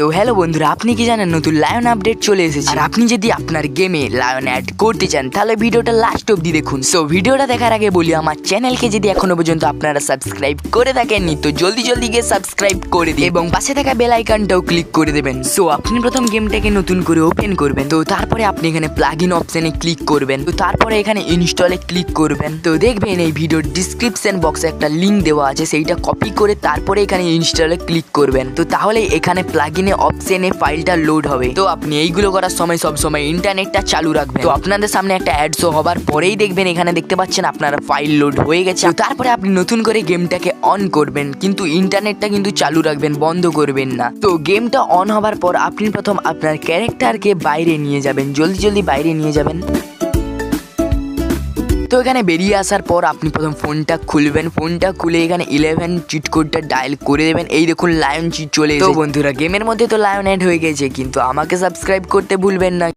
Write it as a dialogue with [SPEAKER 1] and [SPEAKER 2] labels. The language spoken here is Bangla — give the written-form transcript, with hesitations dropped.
[SPEAKER 1] তো হ্যালো বন্ধুরা, আপনি কি জানেন নতুন লায়ন আপডেট চলে এসেছে। আর আপনি যদি আপনার গেমে লায়ন অ্যাড করতে চান তাহলে ভিডিওটা লাস্ট অবধি দেখুন। সো ভিডিওটা দেখার আগে বলি, আমার চ্যানেলকে যদি এখনো পর্যন্ত আপনারা সাবস্ক্রাইব করে থাকেননি তো জলদি গিয়ে সাবস্ক্রাইব করে দিন এবং পাশে থাকা বেল আইকনটাও ক্লিক করে দেবেন। সো আপনি প্রথম গেমটাকে নতুন করে ওপেন করবেন, তো তারপরে আপনি এখানে প্লাগ ইন অপশনে ক্লিক করবেন, তো তারপরে এখানে ইনস্টলে ক্লিক করবেন। তো দেখবেন এই ভিডিওর ডিসক্রিপশন বক্সে একটা লিঙ্ক দেওয়া আছে, সেইটা কপি করে তারপরে এখানে ইনস্টলে ক্লিক করবেন। তো তাহলে এখানে প্লাগ ইনে অপশনে ফাইলটা লোড হবে। তো আপনি এইগুলো করার সময় সব সময় ইন্টারনেটটা চালু রাখবেন। তো আপনাদের সামনে একটা অ্যাড শো হবার পরেই দেখবেন এখানে দেখতে পাচ্ছেন আপনার ফাইল লোড হয়ে গেছে। তো তারপরে আপনি নতুন করে গেমটাকে অন করবেন, কিন্তু ইন্টারনেটটা কিন্তু চালু রাখবেন, বন্ধ করবেন না। তো গেমটা অন হবার পর আপনি প্রথম আপনার ক্যারেক্টারকে বাইরে নিয়ে যাবেন, জলদি বাইরে নিয়ে যাবেন। তো এখানে বেরিয়ে আসার পর আপনি প্রথম ফোনটা খুলবেন, ফোনটা খুলে এখানে 11 চিট কোডটা ডায়াল করে দেবেন। এই দেখুন লায়ন চিট চলে এসেছে। তো বন্ধুরা, গেমের মধ্যে তো লায়ন অ্যাড হয়ে গেছে, কিন্তু আমাকে সাবস্ক্রাইব করতে ভুলবেন না।